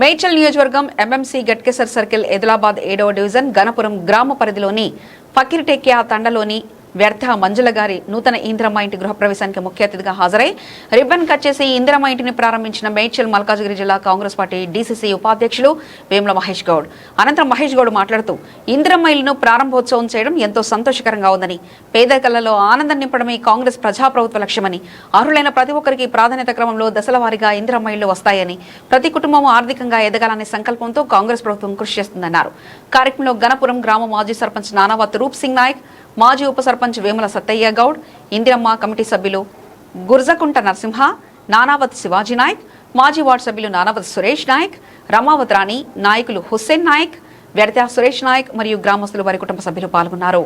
మేడ్చల్ నియోజకవర్గం MMC Ghatkesar circle Edilabad 7వ division Ganapuram గ్రామ పరిధిలోని ఫకీర్టెక్యా తండలోని వ్యర్థ మంజుల గారి నూతన ఇందిరమ్మ ఇంటి గృహప్రవేశానికి ముఖ్య అతిథిగా హాజరై రిబ్బన్ కట్ చేసి ఇందిరమ్మ ఇంటిని ప్రారంభించిన మేడ్చల్ మల్కాజ్గిరి జిల్లా కాంగ్రెస్ పార్టీ డీసీసీ ఉపాధ్యక్షులు వేముల మహేష్ గౌడ్. అనంతరం మహేష్ గౌడ్ మాట్లాడుతూ ఇందిరమ్మ ఇల్లును ప్రారంభోత్సవం చేయడం ఎంతో సంతోషకరంగా ఉందని, పేదరికలలో ఆనందం నింపడమే కాంగ్రెస్ ప్రజాప్రభుత్వ లక్ష్యమని, అర్హులైన ప్రతి ఒక్కరికి ప్రాధాన్యత క్రమంలో దశల వారీగా ఇందిరమ్మ ఇల్లు వస్తాయని, ప్రతి కుటుంబం ఆర్థికంగా ఎదగాలనే సంకల్పంతో కాంగ్రెస్ ప్రభుత్వం కృషి చేస్తుందన్నారు. కార్యక్రమంలో గణపురం గ్రామ మాజీ సర్పంచ్ నానావత్ రూప్ సింగ్ నాయక్, మాజీ ఉప సర్పంచ్ వేముల సత్తయ్య గౌడ్, ఇందిరమ్మ కమిటీ సభ్యులు గుర్జకుంట నరసింహ, నానావత్ శివాజీ నాయక్, మాజీ వార్డు సభ్యులు నానావత్ సురేష్ నాయక్, రమావత్ రాణి, నాయకులు హుస్సేన్ నాయక్, వ్యర్థ సురేష్ నాయక్ మరియు గ్రామస్తులు వారి కుటుంబ సభ్యులు పాల్గొన్నారు.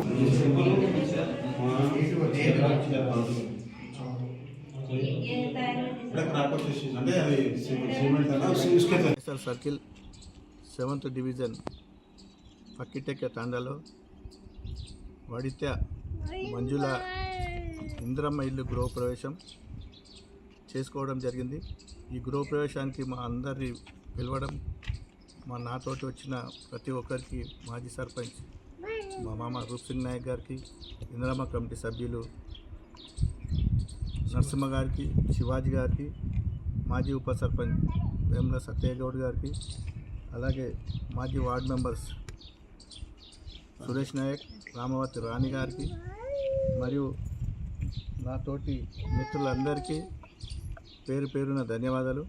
సర్కిల్ 7th డివిజన్ ఫకీర్టెక్యా తాండాలో వడిత్య మంజుల ఇందిరమ్మ ఇల్లు గృహప్రవేశం చేసుకోవడం జరిగింది. ఈ గృహప్రవేశానికి మా అందరి పిలవడం, నాతోటి వచ్చిన ప్రతి ఒక్కరికి, మాజీ సర్పంచ్ మా మామ రూప్ సింగ్ నాయక్ గారికి, ఇందిరమ్మ కమిటీ సభ్యులు నరసింహ గారికి, శివాజీ గారికి, మాజీ ఉప సర్పంచ్ వేముల సత్తయ్య గౌడ్ గారికి, అలాగే మాజీ వార్డు మెంబర్స్ సురేష్ నాయక్, రామవతి రాణి గారికి మరియు నాతోటి మిత్రులందరికీ పేరు పేరున ధన్యవాదాలు.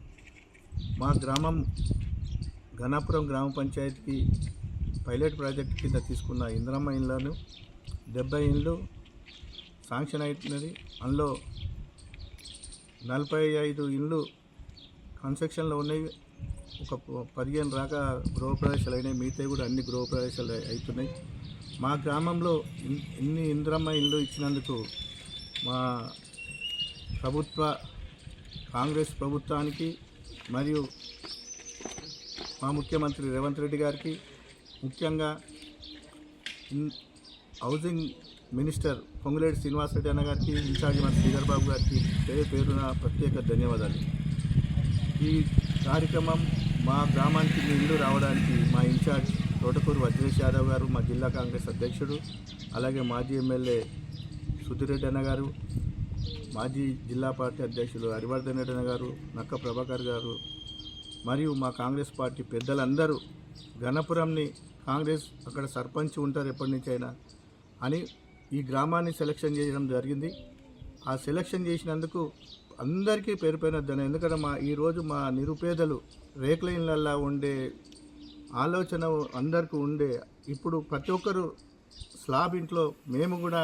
మా గ్రామం గణపురం గ్రామ పంచాయతీకి పైలట్ ప్రాజెక్ట్ కింద తీసుకున్న ఇందిరమ్మ ఇళ్లను 70 ఇండ్లు శాంక్షన్ అవుతున్నది. అందులో 45 ఇండ్లు కన్స్ట్రక్షన్లో ఉన్నాయి. ఒక 15 రాక గృహప్రవేశాలు అయినాయి. మిగతా కూడా అన్ని గృహప్రవేశాలు అవుతున్నాయి. మా గ్రామంలో ఇన్ని ఇందిరమ్మ ఇల్లు ఇచ్చినందుకు మా కాంగ్రెస్ ప్రభుత్వానికి మరియు మా ముఖ్యమంత్రి రేవంత్ రెడ్డి గారికి, ముఖ్యంగా హౌసింగ్ మినిస్టర్ పొంగులేటి శ్రీనివాసరెడ్డి అన్న గారికి, ఇన్ఛార్జి మంత్రి శ్రీధర్ బాబు గారికి పేరున ప్రత్యేక ధన్యవాదాలు. ఈ కార్యక్రమం మా గ్రామానికి ఇల్లు రావడానికి మా ఇన్ఛార్జ్ తోటకూరు వజ్రేష్ యాదవ్ గారు, మా జిల్లా కాంగ్రెస్ అధ్యక్షుడు, అలాగే మాజీ ఎమ్మెల్యే సుధిరెడ్డి అన్న గారు, మాజీ జిల్లా పార్టీ అధ్యక్షులు హరివర్ధన్ రెడ్డి అన్న గారు, నక్క ప్రభాకర్ గారు మరియు మా కాంగ్రెస్ పార్టీ పెద్దలందరూ గణపురంని కాంగ్రెస్ అక్కడ సర్పంచ్ ఉంటారు ఎప్పటి నుంచి అయినా అని ఈ గ్రామాన్ని సెలక్షన్ చేయడం జరిగింది. ఆ సెలక్షన్ చేసినందుకు అందరికీ పేరు పేరున ధన్యవాదాలు. ఎందుకంటే ఈరోజు మా నిరుపేదలు రేకుల ఇళ్ళల్లో ఉండే ఆలోచన అందరికీ ఉండే, ఇప్పుడు ప్రతి ఒక్కరు స్లాబ్ ఇంట్లో, మేము కూడా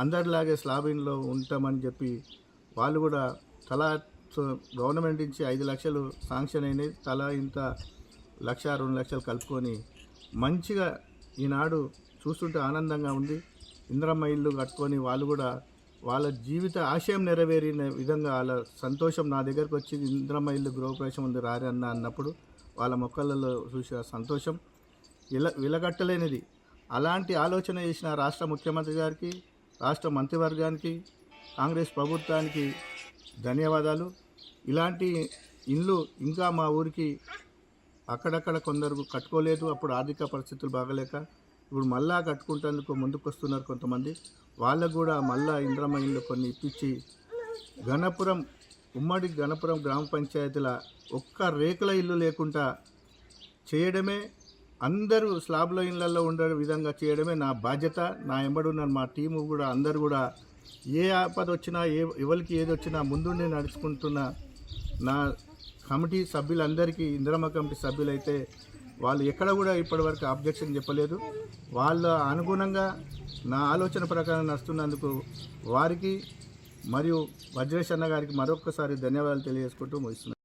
అందరిలాగే స్లాబ్ ఇంట్లో ఉంటామని చెప్పి వాళ్ళు కూడా తలా గవర్నమెంట్ నుంచి 5 లక్షలు శాంక్షన్ అయినాయి. తలా ఇంత 1,00,000 2 లక్షలు కలుపుకొని మంచిగా ఈనాడు చూస్తుంటే ఆనందంగా ఉంది. ఇందిరమ్మ ఇల్లు కట్టుకొని వాళ్ళు కూడా వాళ్ళ జీవిత ఆశయం నెరవేరిన విధంగా వాళ్ళ సంతోషం నా దగ్గరకు వచ్చి ఇందిరమ్మ ఇల్లు గృహప్రవేశం ఉంది రారి అన్నప్పుడు వాళ్ళ మొక్కలలో చూసిన సంతోషం విలగట్టలేనిది. అలాంటి ఆలోచన చేసిన రాష్ట్ర ముఖ్యమంత్రి గారికి, రాష్ట్ర మంత్రివర్గానికి, కాంగ్రెస్ ప్రభుత్వానికి ధన్యవాదాలు. ఇలాంటి ఇల్లు ఇంకా మా ఊరికి అక్కడక్కడ కొందరు కట్టుకోలేదు, అప్పుడు ఆర్థిక పరిస్థితులు బాగలేక. ఇప్పుడు మళ్ళా కట్టుకుంటేందుకు ముందుకు వస్తున్నారు కొంతమంది. వాళ్ళకు కూడా మళ్ళా ఇందిరమ్మ ఇల్లు కొన్ని ఇప్పించి ఉమ్మడి గణపురం గ్రామ పంచాయతీల ఒక్క రేకుల ఇల్లు లేకుండా చేయడమే, అందరూ స్లాబ్ల ఇళ్లలో ఉండే విధంగా చేయడమే నా బాధ్యత. నా ఎంబడున్న మా టీము కూడా అందరూ కూడా ఏ ఆపద వచ్చినా, ఎవరికి ఏది వచ్చినా ముందుండి నడుచుకుంటున్న నా కమిటీ సభ్యులందరికీ, ఇందిరమ్మ కమిటీ సభ్యులైతే వాళ్ళు ఎక్కడ కూడా ఇప్పటివరకు అబ్జెక్షన్ చెప్పలేదు. వాళ్ళ అనుగుణంగా నా ఆలోచన ప్రకారం నడుస్తున్నందుకు వారికి మరియు వజ్రేష్ అన్న గారికి మరొకసారి ధన్యవాదాలు తెలియజేసుకుంటూ ముగిస్తున్నాను.